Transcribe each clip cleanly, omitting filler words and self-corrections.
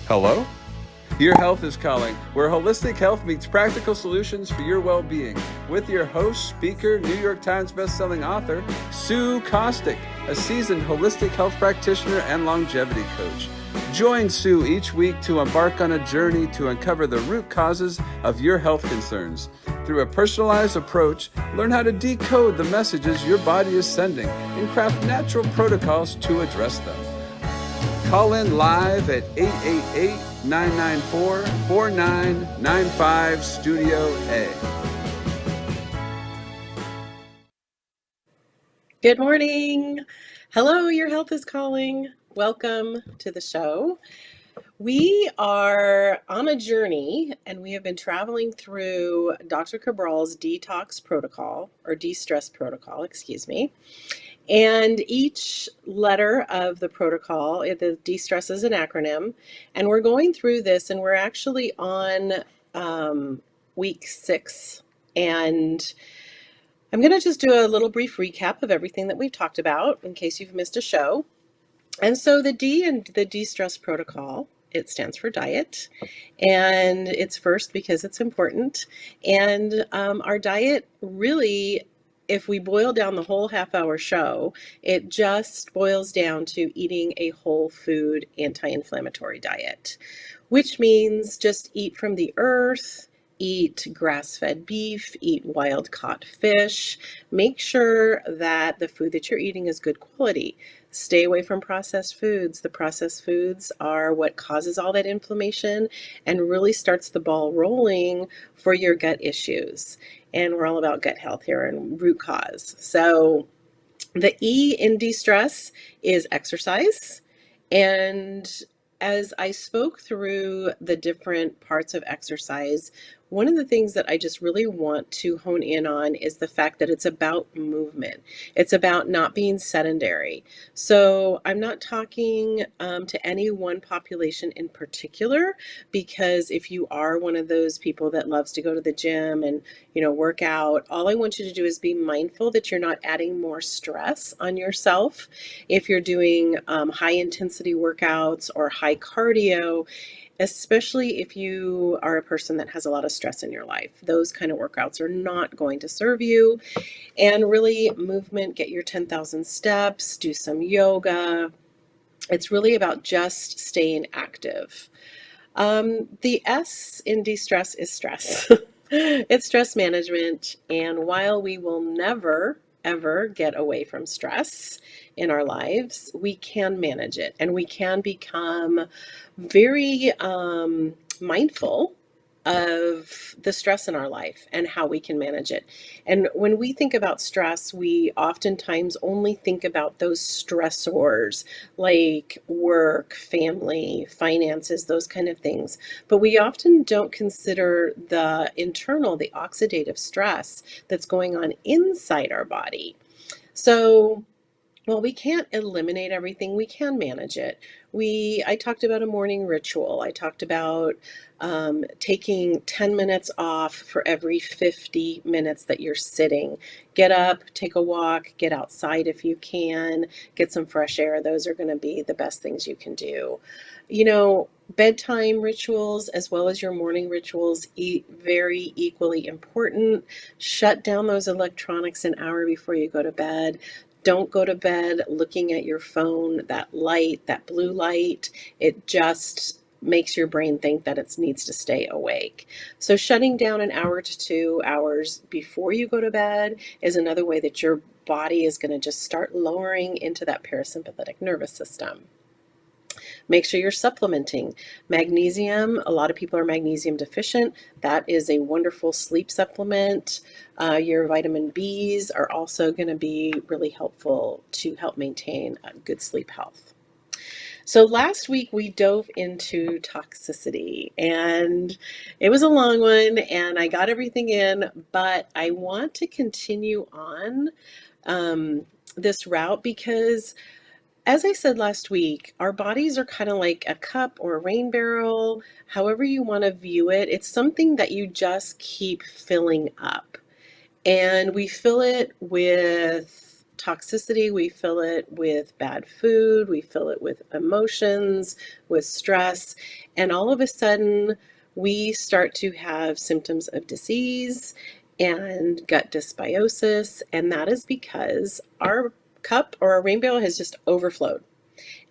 Hello? Your Health is Calling, where holistic health meets practical solutions for your well being. With your host, speaker, New York Times bestselling author, Sue Kostyk, a seasoned holistic health practitioner and longevity coach. Join Sue each week to embark on a journey to uncover the root causes of your health concerns. Through a personalized approach, learn how to decode the messages your body is sending and craft natural protocols to address them. Call in live at 888-994-4995 Studio A. Good morning. Hello, Your Health is Calling. Welcome to the show. We are on a journey and we have been traveling through Dr. Cabral's detox protocol or de-stress protocol, excuse me. And each letter of the protocol, the de-stress is an acronym, and we're going through this and we're actually on week 6. And I'm going to just do a little brief recap of everything that we've talked about in case you've missed a show. And so the D in the de-stress protocol, it stands for diet, and it's first because it's important. And our diet really, if we boil down the whole half-hour show, it just boils down to eating a whole food anti-inflammatory diet, which means just eat from the earth, eat grass-fed beef, eat wild-caught fish. Make sure that the food that you're eating is good quality. Stay away from processed foods. The processed foods are what causes all that inflammation and really starts the ball rolling for your gut issues. And we're all about gut health here and root cause. So the E in de-stress is exercise. And as I spoke through the different parts of exercise, one of the things that I just really want to hone in on is the fact that it's about movement. It's about not being sedentary. So I'm not talking to any one population in particular, because if you are one of those people that loves to go to the gym and work out, all I want you to do is be mindful that you're not adding more stress on yourself. If you're doing high intensity workouts or high cardio, especially if you are a person that has a lot of stress in your life, those kind of workouts are not going to serve you. And really, movement, get your 10,000 steps, do some yoga. It's really about just staying active. The S in de-stress is stress. It's stress management. And while we will never, ever get away from stress in our lives, we can manage it and we can become very mindful of the stress in our life and how we can manage it. And when we think about stress, we oftentimes only think about those stressors like work, family, finances, those kind of things. But we often don't consider the internal, the oxidative stress that's going on inside our body. So well, we can't eliminate everything. We can manage it. I talked about a morning ritual. I talked about taking 10 minutes off for every 50 minutes that you're sitting. Get up, take a walk, get outside if you can, get some fresh air. Those are going to be the best things you can do. Bedtime rituals as well as your morning rituals, very equally important. Shut down those electronics an hour before you go to bed. Don't go to bed looking at your phone, that light, that blue light. It just makes your brain think that it needs to stay awake. So shutting down an hour to 2 hours before you go to bed is another way that your body is going to just start lowering into that parasympathetic nervous system. Make sure you're supplementing. Magnesium, a lot of people are magnesium deficient. That is a wonderful sleep supplement. Your vitamin Bs are also going to be really helpful to help maintain good sleep health. So last week we dove into toxicity, and it was a long one and I got everything in, but I want to continue on this route because as I said last week, our bodies are kind of like a cup or a rain barrel, however you want to view it. It's something that you just keep filling up. And we fill it with toxicity, we fill it with bad food, we fill it with emotions, with stress, and all of a sudden we start to have symptoms of disease and gut dysbiosis, and that is because our cup or our rainbow has just overflowed.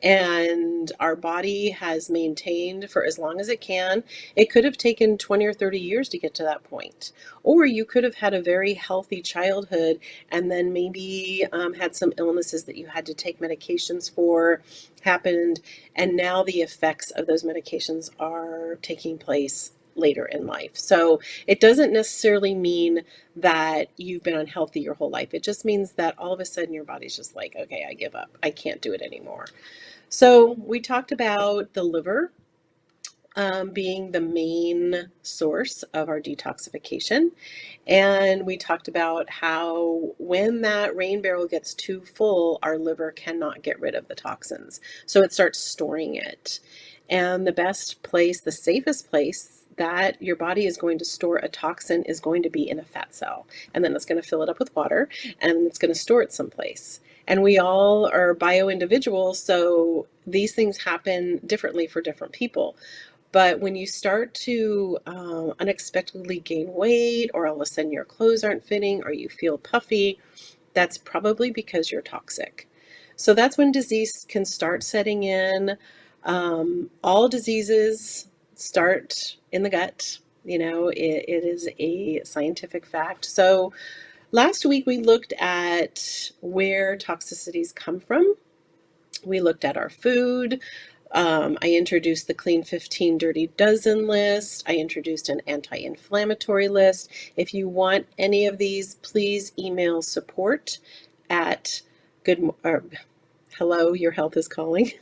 And our body has maintained for as long as it can. It could have taken 20 or 30 years to get to that point. Or you could have had a very healthy childhood and then maybe had some illnesses that you had to take medications for, happened, and now the effects of those medications are taking place later in life. So it doesn't necessarily mean that you've been unhealthy your whole life. It just means that all of a sudden your body's just like, okay, I give up. I can't do it anymore. So we talked about the liver being the main source of our detoxification. And we talked about how when that rain barrel gets too full, our liver cannot get rid of the toxins. So it starts storing it. And the best place, the safest place that your body is going to store a toxin is going to be in a fat cell. And then it's going to fill it up with water and it's going to store it someplace. And we all are bio individuals, so these things happen differently for different people. But when you start to unexpectedly gain weight, or all of a sudden your clothes aren't fitting, or you feel puffy, that's probably because you're toxic. So that's when disease can start setting in. All diseases start in the gut. It is a scientific fact. So last week we looked at where toxicities come from. We looked at our food. I introduced the Clean 15 Dirty Dozen list. I introduced an anti-inflammatory list. If you want any of these, please email support at hello, your health is calling.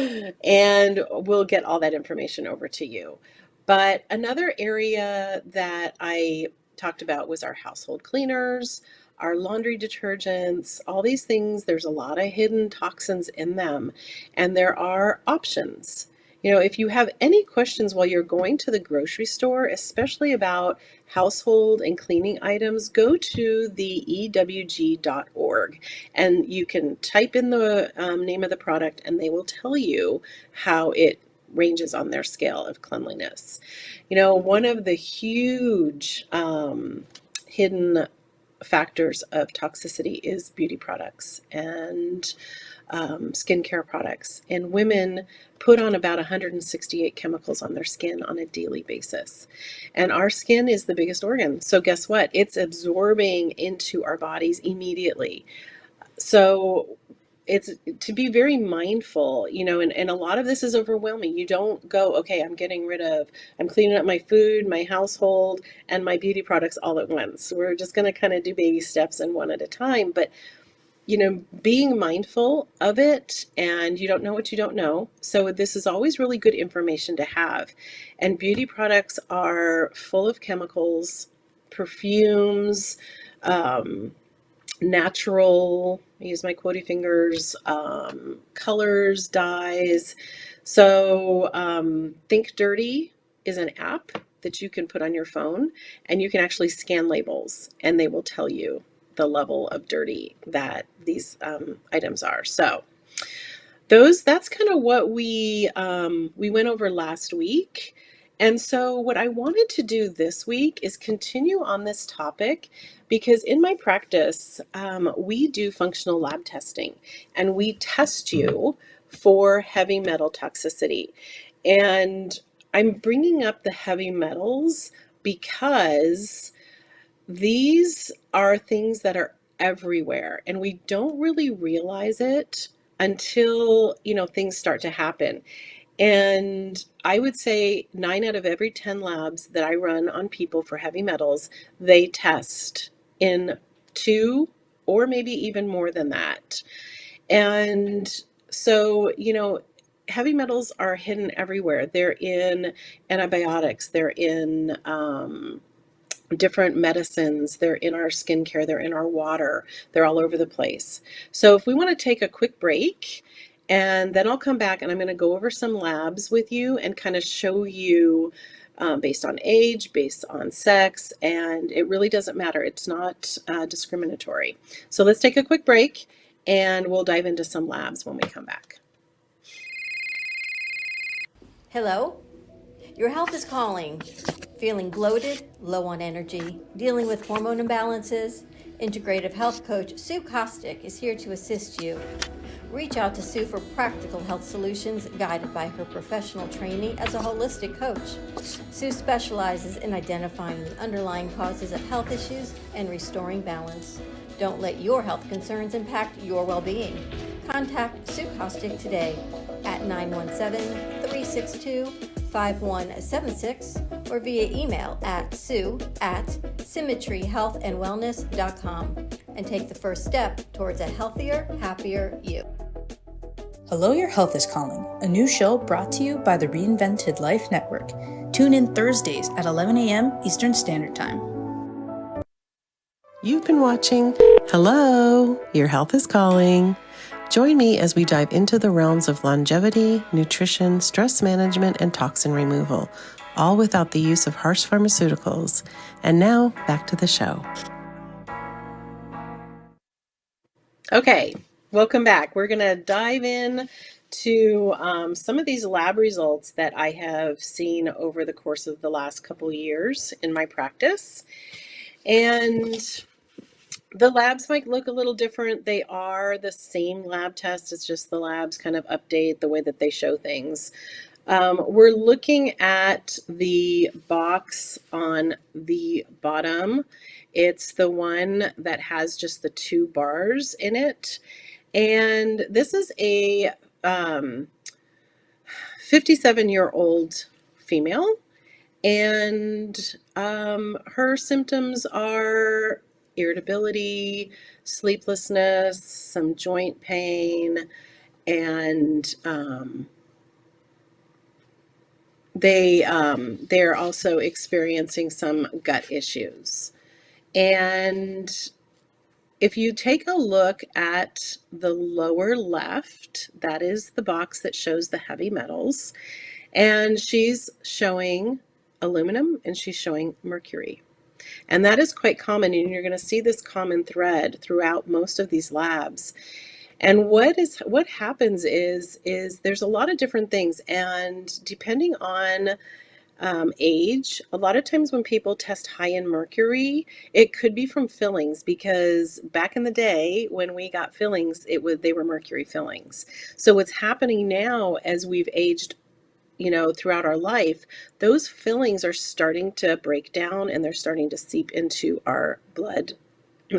And we'll get all that information over to you. But another area that I talked about was our household cleaners, our laundry detergents, all these things. There's a lot of hidden toxins in them, and there are options. If you have any questions while you're going to the grocery store, especially about household and cleaning items, go to the ewg.org and you can type in the name of the product and they will tell you how it ranges on their scale of cleanliness. One of the huge hidden factors of toxicity is beauty products and skincare products. And women put on about 168 chemicals on their skin on a daily basis. And our skin is the biggest organ. So guess what? It's absorbing into our bodies immediately. So it's to be very mindful, and a lot of this is overwhelming. You don't go, okay, I'm cleaning up my food, my household, and my beauty products all at once. We're just going to kind of do baby steps and one at a time. But being mindful of it, and you don't know what you don't know. So this is always really good information to have. And beauty products are full of chemicals, perfumes, natural, I use my quotey fingers, colors, dyes. So Think Dirty is an app that you can put on your phone, and you can actually scan labels, and they will tell you the level of dirty that these items are. So that's kind of what we went over last week. And so what I wanted to do this week is continue on this topic, because in my practice, we do functional lab testing, and we test you for heavy metal toxicity. And I'm bringing up the heavy metals because these are things that are everywhere, and we don't really realize it until, things start to happen. And I would say 9 out of every 10 labs that I run on people for heavy metals, they test in 2 or maybe even more than that. And so, heavy metals are hidden everywhere. They're in antibiotics, they're in different medicines, they're in our skincare, they're in our water, they're all over the place. So if we want to take a quick break, and then I'll come back and I'm going to go over some labs with you and kind of show you based on age, based on sex, and it really doesn't matter. It's not discriminatory. So let's take a quick break and we'll dive into some labs when we come back. Hello? Your health is calling. Feeling bloated, low on energy, dealing with hormone imbalances? Integrative health coach Sue Kostyk is here to assist you. Reach out to Sue for practical health solutions guided by her professional training as a holistic coach. Sue specializes in identifying the underlying causes of health issues and restoring balance. Don't let your health concerns impact your well-being. Contact Sue Kostyk today at 917-362-5176 or via email at sue@symmetryhealthandwellness.com and take the first step towards a healthier, happier you. Hello, Your Health is Calling, a new show brought to you by the Reinvented Life Network. Tune in Thursdays at 11 a.m. Eastern Standard Time. You've been watching Hello, Your Health is Calling. Join me as we dive into the realms of longevity, nutrition, stress management, and toxin removal, all without the use of harsh pharmaceuticals. And now, back to the show. Okay, welcome back. We're going to dive in to some of these lab results that I have seen over the course of the last couple years in my practice. And the labs might look a little different. They are the same lab test. It's just the labs kind of update the way that they show things. We're looking at the box on the bottom. It's the one that has just the 2 bars in it. And this is a 57-year-old female. And her symptoms are irritability, sleeplessness, some joint pain, and they're also experiencing some gut issues. And if you take a look at the lower left, that is the box that shows the heavy metals, and she's showing aluminum and she's showing mercury. And that is quite common, and you're going to see this common thread throughout most of these labs. And what happens is there's a lot of different things, and depending on age, a lot of times when people test high in mercury, it could be from fillings, because back in the day when we got fillings, they were mercury fillings. So what's happening now as we've aged throughout our life, those fillings are starting to break down and they're starting to seep into our blood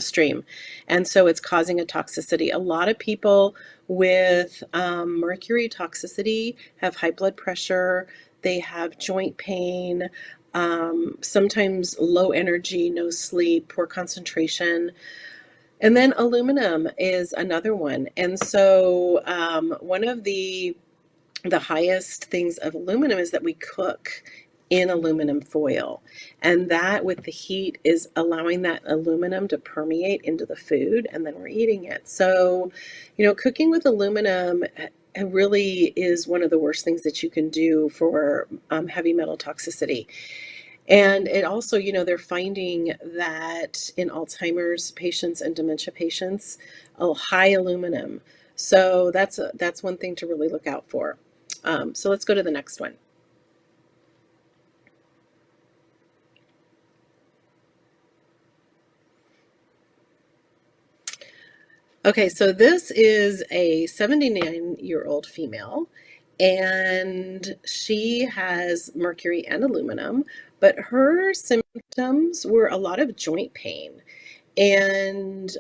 stream. And so it's causing a toxicity. A lot of people with mercury toxicity have high blood pressure, they have joint pain, sometimes low energy, no sleep, poor concentration. And then aluminum is another one. And so one of the highest things of aluminum is that we cook in aluminum foil, and that with the heat is allowing that aluminum to permeate into the food, and then we're eating it. So cooking with aluminum really is one of the worst things that you can do for heavy metal toxicity. And it also, they're finding that in Alzheimer's patients and dementia patients, high aluminum. So that's one thing to really look out for. So let's go to the next one. Okay, so this is a 79-year-old female, and she has mercury and aluminum, but her symptoms were a lot of joint pain and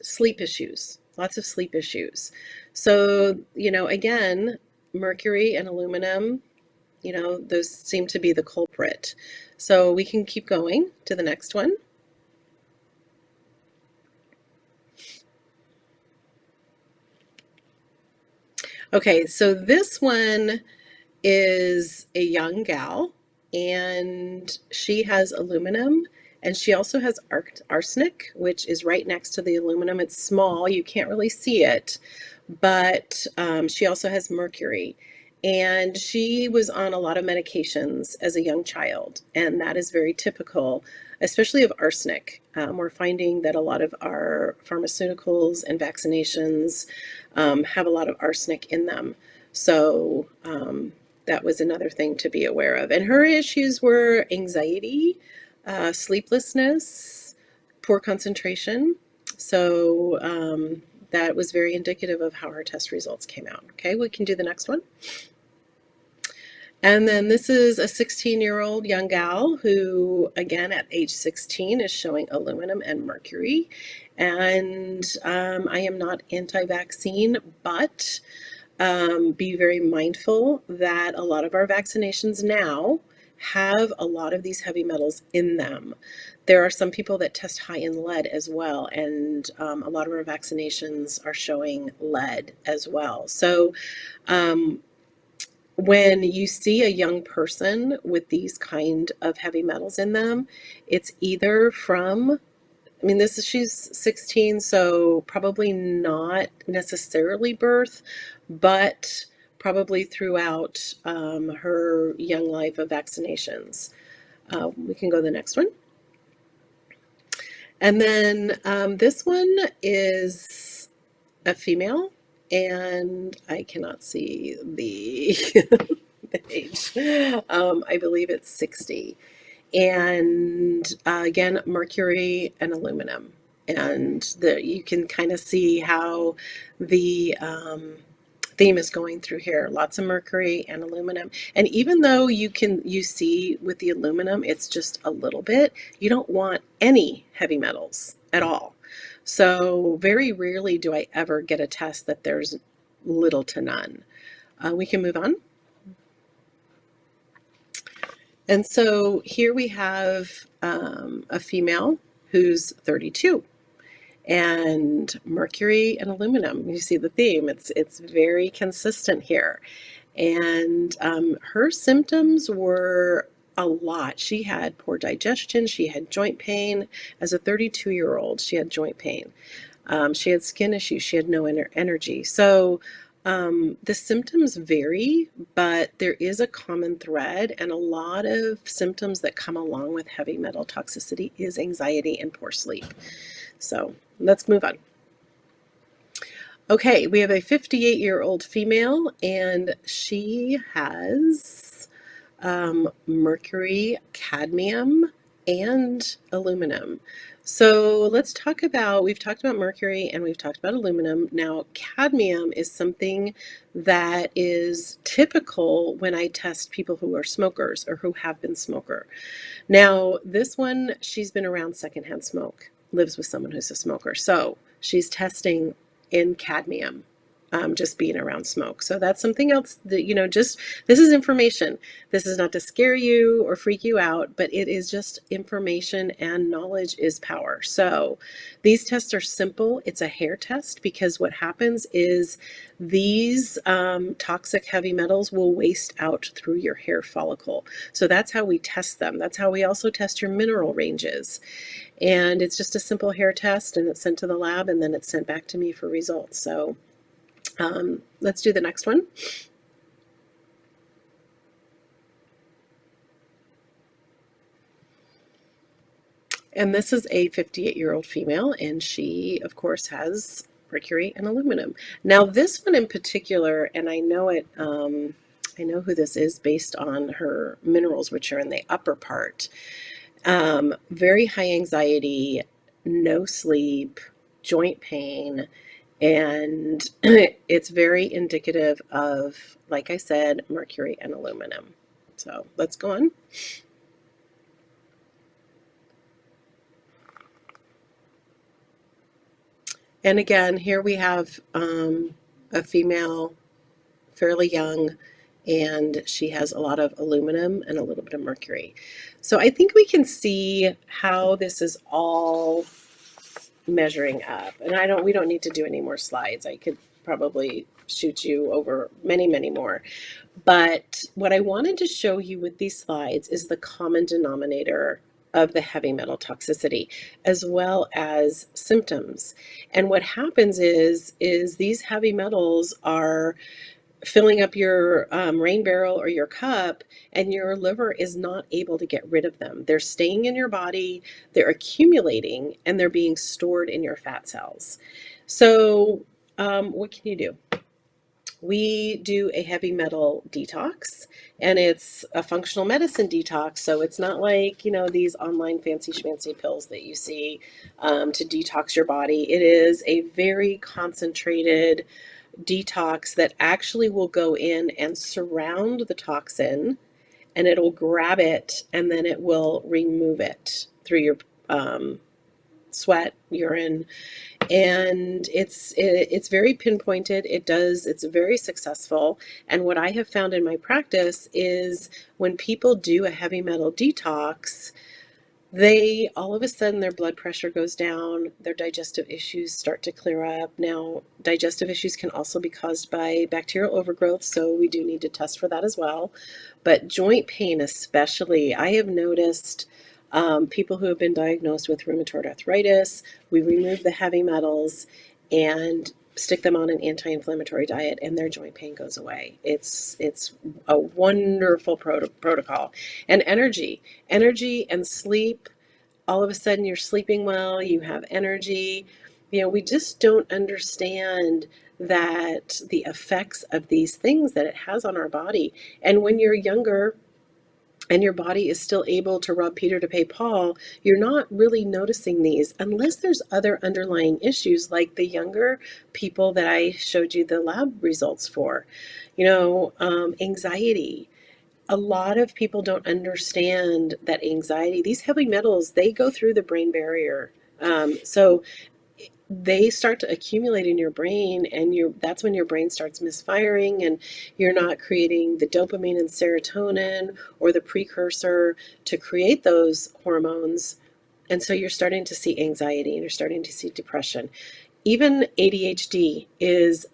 sleep issues, lots of sleep issues. So, again, mercury and aluminum, those seem to be the culprit. So we can keep going to the next one. Okay, so this one is a young gal, and she has aluminum, and she also has arsenic, which is right next to the aluminum. It's small, you can't really see it, but she also has mercury. And she was on a lot of medications as a young child, and that is very typical, especially of arsenic. We're finding that a lot of our pharmaceuticals and vaccinations have a lot of arsenic in them. So that was another thing to be aware of. And her issues were anxiety, sleeplessness, poor concentration. So that was very indicative of how her test results came out. Okay, we can do the next one. And then this is a 16-year-old young gal who, again, at age 16 is showing aluminum and mercury. And I am not anti-vaccine, but be very mindful that a lot of our vaccinations now have a lot of these heavy metals in them. There are some people that test high in lead as well, and a lot of our vaccinations are showing lead as well. So when you see a young person with these kind of heavy metals in them, it's either from, I mean, she's 16, so probably not necessarily birth, but probably throughout her young life of vaccinations. We can go to the next one. And then this one is a female, and I cannot see the, the age. I believe it's 60. And again, mercury and aluminum. And you can kind of see how the theme is going through here. Lots of mercury and aluminum. And even though you see with the aluminum, it's just a little bit, you don't want any heavy metals at all. So very rarely do I ever get a test that there's little to none. We can move on. And so here we have a female who's 32, and mercury and aluminum. You see the theme. It's very consistent here. And her symptoms were a lot. She had poor digestion. She had joint pain. As a 32-year-old, she had joint pain. She had skin issues. She had no energy. So the symptoms vary, but there is a common thread, and a lot of symptoms that come along with heavy metal toxicity is anxiety and poor sleep. So let's move on. Okay, we have a 58-year-old female, and she has mercury, cadmium, and aluminum. So let's talk about, we've talked about mercury and we've talked about aluminum. Now, cadmium is something that is typical when I test people who are smokers or who have been smoker. Now, this one, she's been around secondhand smoke, lives with someone who's a smoker. So she's testing in cadmium, just being around smoke. So that's something else that, just, this is information. This is not to scare you or freak you out, but it is just information, and knowledge is power. So these tests are simple. It's a hair test, because what happens is these toxic heavy metals will waste out through your hair follicle. So that's how we test them. That's how we also test your mineral ranges. And it's just a simple hair test, and it's sent to the lab, and then it's sent back to me for results. So let's do the next one. And this is a 58-year-old female, and she, of course, has mercury and aluminum. Now, this one in particular, and I know it, I know who this is based on her minerals, which are in the upper part. Very high anxiety, no sleep, joint pain, and it's very indicative of, like I said, mercury and aluminum. So let's go on. And again, here we have a female, fairly young, and she has a lot of aluminum and a little bit of mercury. So I think we can see how this is all measuring up. And we don't need to do any more slides. I could probably shoot you over many, many more. But what I wanted to show you with these slides is the common denominator of the heavy metal toxicity, as well as symptoms. And what happens is these heavy metals are filling up your rain barrel or your cup, and your liver is not able to get rid of them. They're staying in your body, they're accumulating, and they're being stored in your fat cells. So, what can you do? We do a heavy metal detox, and it's a functional medicine detox. So it's not like, these online fancy schmancy pills that you see to detox your body. It is a very concentrated detox that actually will go in and surround the toxin, and it'll grab it, and then it will remove it through your sweat, urine, and it's very pinpointed. It's very successful. And what I have found in my practice is when people do a heavy metal detox, they all of a sudden their blood pressure goes down, their digestive issues start to clear up. Now, digestive issues can also be caused by bacterial overgrowth, so we do need to test for that as well. But joint pain, especially, I have noticed people who have been diagnosed with rheumatoid arthritis, we remove the heavy metals and stick them on an anti-inflammatory diet, and their joint pain goes away. It's a wonderful protocol. And energy and sleep, all of a sudden you're sleeping well, you have energy. We just don't understand that the effects of these things that it has on our body. And when you're younger and your body is still able to rob Peter to pay Paul, you're not really noticing these unless there's other underlying issues, like the younger people that I showed you the lab results for. Anxiety. A lot of people don't understand that anxiety, these heavy metals, they go through the brain barrier. So they start to accumulate in your brain, and that's when your brain starts misfiring, and you're not creating the dopamine and serotonin or the precursor to create those hormones. And so you're starting to see anxiety, and you're starting to see depression. Even ADHD is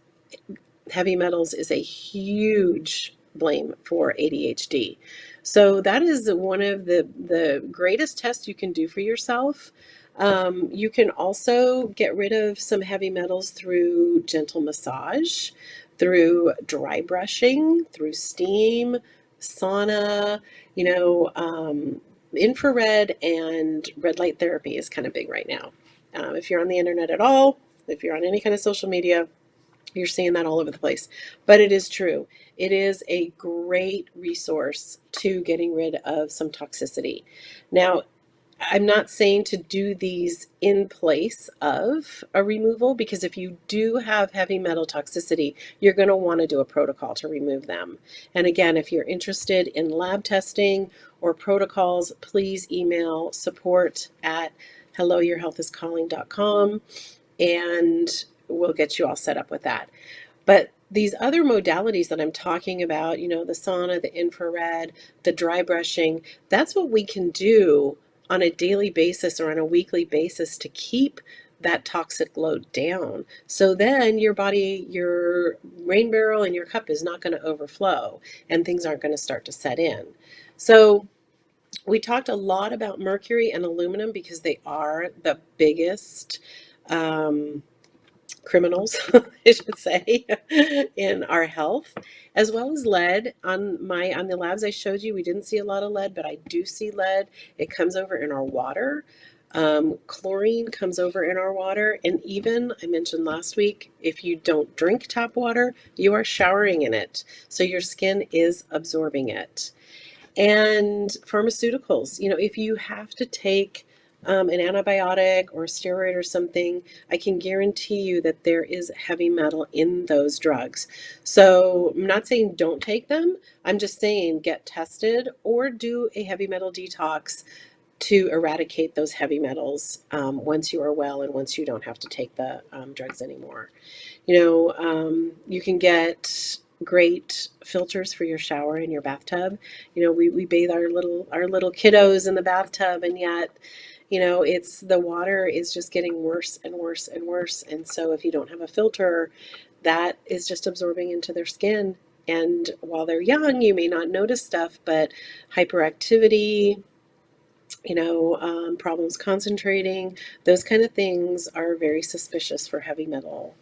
heavy metals is a huge blame for ADHD. So that is one of the greatest tests you can do for yourself. You can also get rid of some heavy metals through gentle massage, through dry brushing, through steam, sauna, infrared and red light therapy is kind of big right now. If you're on the internet at all, if you're on any kind of social media, you're seeing that all over the place. But it is true. It is a great resource to getting rid of some toxicity. Now, I'm not saying to do these in place of a removal, because if you do have heavy metal toxicity, you're going to want to do a protocol to remove them. And again, if you're interested in lab testing or protocols, please email support@helloyourhealthiscalling.com, and we'll get you all set up with that. But these other modalities that I'm talking about, the sauna, the infrared, the dry brushing, that's what we can do on a daily basis or on a weekly basis to keep that toxic load down. So then your body, your rain barrel and your cup is not going to overflow, and things aren't going to start to set in. So we talked a lot about mercury and aluminum because they are the biggest criminals, I should say, in our health, as well as lead. On the labs I showed you, we didn't see a lot of lead, but I do see lead. It comes over in our water. Chlorine comes over in our water, and even I mentioned last week, if you don't drink tap water, you are showering in it, so your skin is absorbing it. And pharmaceuticals, if you have to take an antibiotic or a steroid or something, I can guarantee you that there is heavy metal in those drugs. So I'm not saying don't take them. I'm just saying get tested or do a heavy metal detox to eradicate those heavy metals once you are well and once you don't have to take the drugs anymore. You can get great filters for your shower and your bathtub. We bathe our little kiddos in the bathtub, and yet, it's the water is just getting worse and worse and worse. And so if you don't have a filter, that is just absorbing into their skin. And while they're young, you may not notice stuff, but hyperactivity, problems concentrating, those kind of things are very suspicious for heavy metal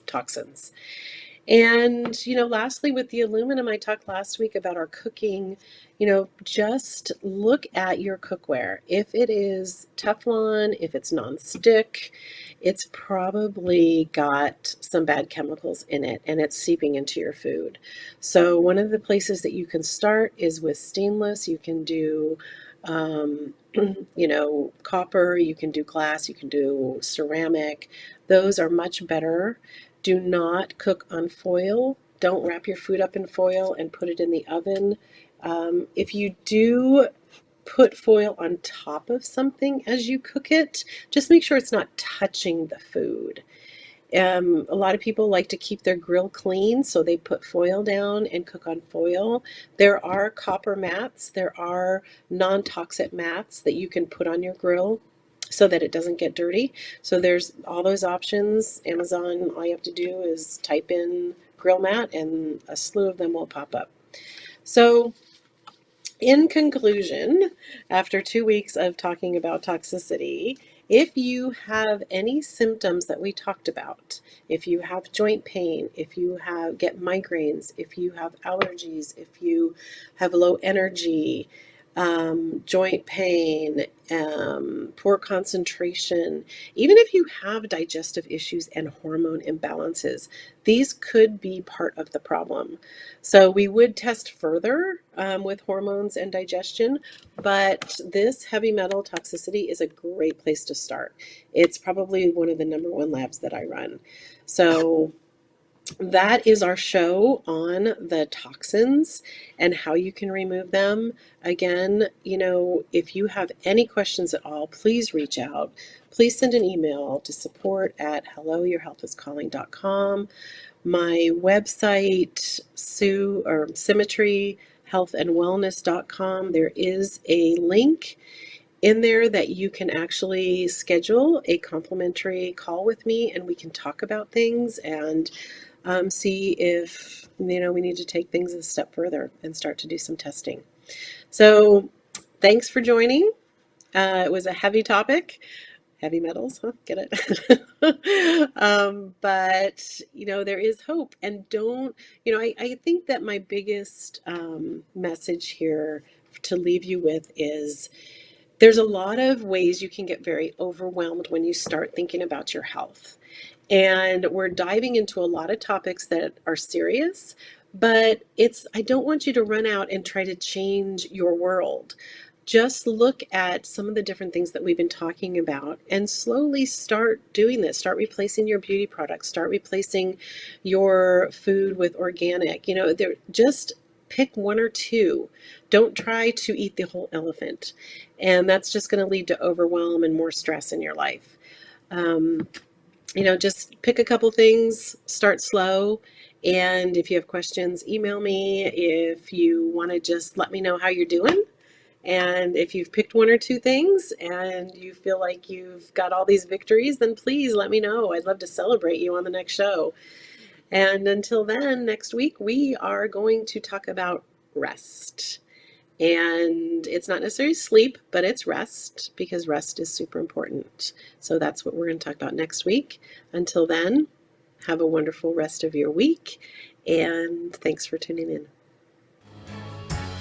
toxins. And, lastly, with the aluminum, I talked last week about our cooking. Just look at your cookware. If it is Teflon, if it's nonstick, it's probably got some bad chemicals in it and it's seeping into your food. So one of the places that you can start is with stainless. You can do, copper, you can do glass, you can do ceramic. Those are much better. Do not cook on foil. Don't wrap your food up in foil and put it in the oven. If you do put foil on top of something as you cook it, just make sure it's not touching the food. A lot of people like to keep their grill clean, so they put foil down and cook on foil. There are copper mats. There are non-toxic mats that you can put on your grill so that it doesn't get dirty. So there's all those options. Amazon, all you have to do is type in grill mat and a slew of them will pop up. So in conclusion, after 2 weeks of talking about toxicity, if you have any symptoms that we talked about, if you have joint pain, if you get migraines, if you have allergies, if you have low energy, joint pain, poor concentration, even if you have digestive issues and hormone imbalances, these could be part of the problem. So we would test further with hormones and digestion, but this heavy metal toxicity is a great place to start. It's probably one of the number one labs that I run. So that is our show on the toxins and how you can remove them. Again, if you have any questions at all, please reach out. Please send an email to support@helloyourhealthiscalling.com. My website, symmetryhealthandwellness.com. There is a link in there that you can actually schedule a complimentary call with me and we can talk about things and see if we need to take things a step further and start to do some testing. So thanks for joining. It was a heavy topic. Heavy metals, huh? Get it? But there is hope. And don't, I think that my biggest message here to leave you with is there's a lot of ways you can get very overwhelmed when you start thinking about your health. And we're diving into a lot of topics that are serious, but I don't want you to run out and try to change your world. Just look at some of the different things that we've been talking about and slowly start doing this. Start replacing your beauty products. Start replacing your food with organic. Just pick one or two. Don't try to eat the whole elephant. And that's just going to lead to overwhelm and more stress in your life. Just pick a couple things, start slow. And if you have questions, email me. If you want to just let me know how you're doing. And if you've picked one or two things and you feel like you've got all these victories, then please let me know. I'd love to celebrate you on the next show. And until then, next week, we are going to talk about rest. And it's not necessarily sleep, but it's rest, because rest is super important. So that's what we're going to talk about next week. Until then, have a wonderful rest of your week, and thanks for tuning in.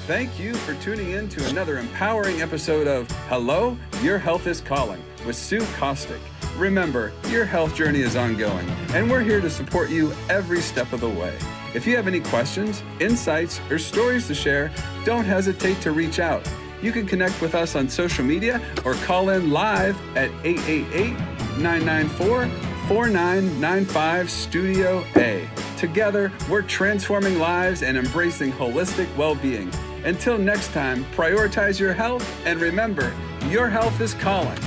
Thank you for tuning in to another empowering episode of Hello, Your Health is Calling with Sue Kostyk. Remember, your health journey is ongoing, and we're here to support you every step of the way. If you have any questions, insights, or stories to share, don't hesitate to reach out. You can connect with us on social media or call in live at 888-994-4995 Studio A. Together, we're transforming lives and embracing holistic well-being. Until next time, prioritize your health and remember, your health is calling.